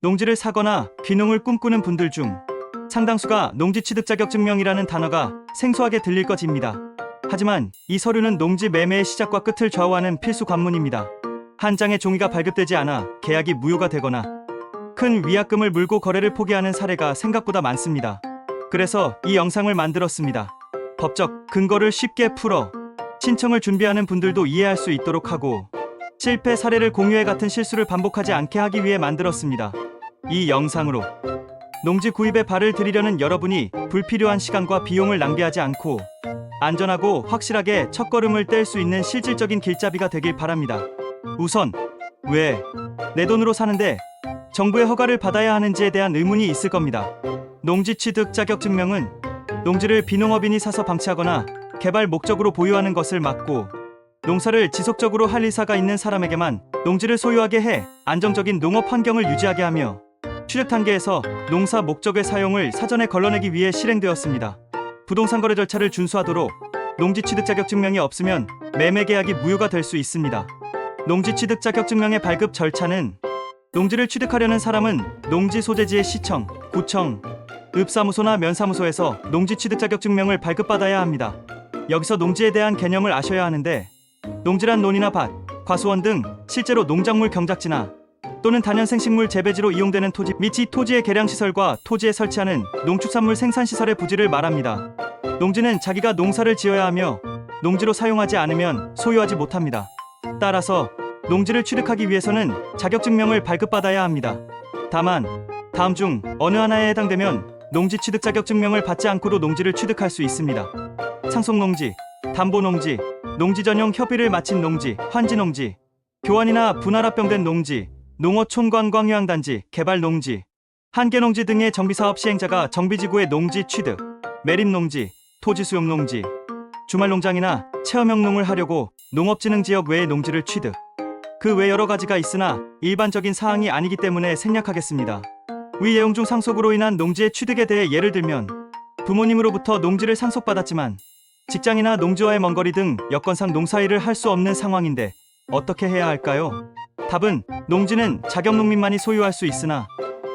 농지를 사거나 귀농을 꿈꾸는 분들 중 상당수가 농지 취득 자격증명이라는 단어가 생소하게 들릴 것입니다. 하지만 이 서류는 농지 매매의 시작과 끝을 좌우하는 필수 관문입니다. 한 장의 종이가 발급되지 않아 계약이 무효가 되거나 큰 위약금을 물고 거래를 포기하는 사례가 생각보다 많습니다. 그래서 이 영상을 만들었습니다. 법적 근거를 쉽게 풀어 신청을 준비하는 분들도 이해할 수 있도록 하고 실패 사례를 공유해 같은 실수를 반복하지 않게 하기 위해 만들었습니다. 이 영상으로 농지 구입에 발을 들이려는 여러분이 불필요한 시간과 비용을 낭비하지 않고 안전하고 확실하게 첫걸음을 뗄 수 있는 실질적인 길잡이가 되길 바랍니다. 우선 왜 내 돈으로 사는데 정부의 허가를 받아야 하는지에 대한 의문이 있을 겁니다. 농지 취득 자격증명은 농지를 비농업인이 사서 방치하거나 개발 목적으로 보유하는 것을 막고 농사를 지속적으로 할 의사가 있는 사람에게만 농지를 소유하게 해 안정적인 농업 환경을 유지하게 하며 취득 단계에서 농사 목적의 사용을 사전에 걸러내기 위해 실행되었습니다. 부동산 거래 절차를 준수하도록 농지 취득 자격증명이 없으면 매매 계약이 무효가 될 수 있습니다. 농지 취득 자격증명의 발급 절차는 농지를 취득하려는 사람은 농지 소재지의 시청, 구청, 읍사무소나 면사무소에서 농지 취득 자격증명을 발급받아야 합니다. 여기서 농지에 대한 개념을 아셔야 하는데 농지란 논이나 밭, 과수원 등 실제로 농작물 경작지나 또는 다년생식물 재배지로 이용되는 토지 및 이 토지의 개량시설과 토지에 설치하는 농축산물 생산시설의 부지를 말합니다. 농지는 자기가 농사를 지어야 하며 농지로 사용하지 않으면 소유하지 못합니다. 따라서 농지를 취득하기 위해서는 자격증명을 발급받아야 합니다. 다만 다음 중 어느 하나에 해당되면 농지 취득 자격증명을 받지 않고도 농지를 취득할 수 있습니다. 상속농지, 담보농지, 농지 전용 협의를 마친 농지, 환지농지, 교환이나 분할합병된 농지, 농어촌관광휴양단지, 개발농지, 한계농지 등의 정비사업 시행자가 정비지구의 농지 취득, 매립농지, 토지수용농지, 주말농장이나 체험형농을 하려고 농업진흥지역 외의 농지를 취득. 그 외 여러 가지가 있으나 일반적인 사항이 아니기 때문에 생략하겠습니다. 위 내용 중 상속으로 인한 농지의 취득에 대해 예를 들면 부모님으로부터 농지를 상속받았지만 직장이나 농지와의 먼 거리 등 여건상 농사일을 할 수 없는 상황인데 어떻게 해야 할까요? 답은 농지는 자격농민만이 소유할 수 있으나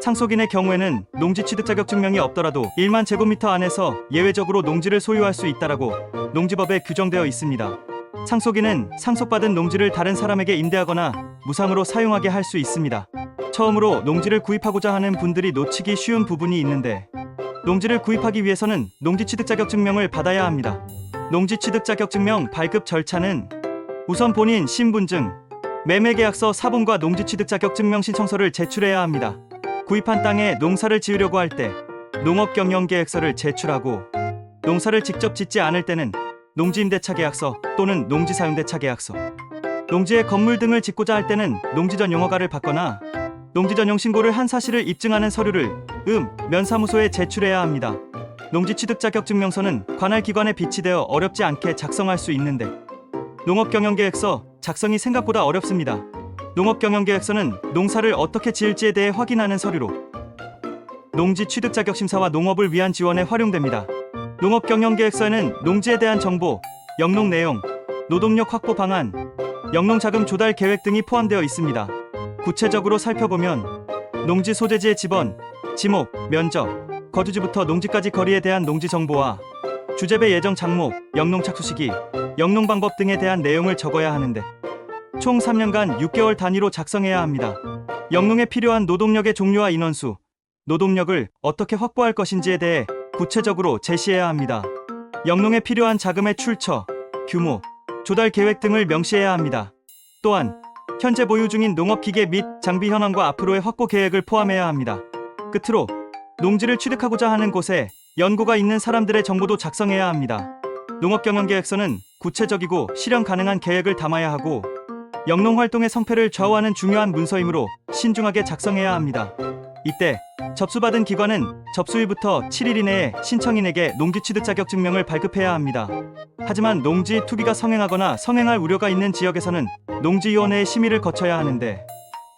상속인의 경우에는 농지 취득 자격증명이 없더라도 1만 제곱미터 안에서 예외적으로 농지를 소유할 수 있다라고 농지법에 규정되어 있습니다. 상속인은 상속받은 농지를 다른 사람에게 임대하거나 무상으로 사용하게 할 수 있습니다. 처음으로 농지를 구입하고자 하는 분들이 놓치기 쉬운 부분이 있는데 농지를 구입하기 위해서는 농지 취득 자격증명을 받아야 합니다. 농지 취득 자격증명 발급 절차는 우선 본인 신분증, 매매계약서 사본과 농지 취득 자격증명 신청서를 제출해야 합니다. 구입한 땅에 농사를 지으려고 할 때 농업경영계획서를 제출하고 농사를 직접 짓지 않을 때는 농지임대차계약서 또는 농지사용대차계약서, 농지에 건물 등을 짓고자 할 때는 농지전 용허가를 받거나 농지전용 신고를 한 사실을 입증하는 서류를 면사무소에 제출해야 합니다. 농지 취득 자격증명서는 관할 기관에 비치되어 어렵지 않게 작성할 수 있는데 농업경영계획서 작성이 생각보다 어렵습니다. 농업경영계획서는 농사를 어떻게 지을지에 대해 확인하는 서류로 농지 취득 자격심사와 농업을 위한 지원에 활용됩니다. 농업경영계획서에는 농지에 대한 정보, 영농 내용, 노동력 확보 방안, 영농자금 조달 계획 등이 포함되어 있습니다. 구체적으로 살펴보면 농지 소재지의 지번, 지목, 면적, 거주지부터 농지까지 거리에 대한 농지 정보와 주재배 예정 장목, 영농 착수 시기, 영농 방법 등에 대한 내용을 적어야 하는데 총 3년간 6개월 단위로 작성해야 합니다. 영농에 필요한 노동력의 종류와 인원수, 노동력을 어떻게 확보할 것인지에 대해 구체적으로 제시해야 합니다. 영농에 필요한 자금의 출처, 규모, 조달 계획 등을 명시해야 합니다. 또한 현재 보유 중인 농업기계 및 장비 현황과 앞으로의 확보 계획을 포함해야 합니다. 끝으로 농지를 취득하고자 하는 곳에 연고가 있는 사람들의 정보도 작성해야 합니다. 농업경영계획서는 구체적이고 실현 가능한 계획을 담아야 하고 영농활동의 성패를 좌우하는 중요한 문서이므로 신중하게 작성해야 합니다. 이때 접수받은 기관은 접수일부터 7일 이내에 신청인에게 농지 취득 자격증명을 발급해야 합니다. 하지만 농지 투기가 성행하거나 성행할 우려가 있는 지역에서는 농지위원회의 심의를 거쳐야 하는데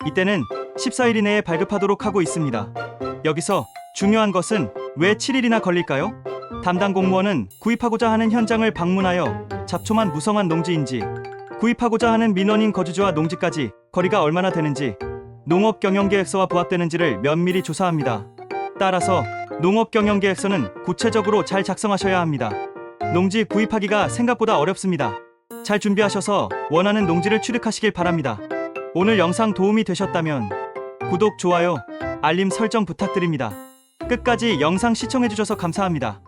이때는 14일 이내에 발급하도록 하고 있습니다. 여기서 중요한 것은 왜 7일이나 걸릴까요? 담당 공무원은 구입하고자 하는 현장을 방문하여 잡초만 무성한 농지인지 구입하고자 하는 민원인 거주지와 농지까지 거리가 얼마나 되는지 농업경영계획서와 부합되는지를 면밀히 조사합니다. 따라서 농업경영계획서는 구체적으로 잘 작성하셔야 합니다. 농지 구입하기가 생각보다 어렵습니다. 잘 준비하셔서 원하는 농지를 취득하시길 바랍니다. 오늘 영상 도움이 되셨다면 구독, 좋아요, 알림 설정 부탁드립니다. 끝까지 영상 시청해주셔서 감사합니다.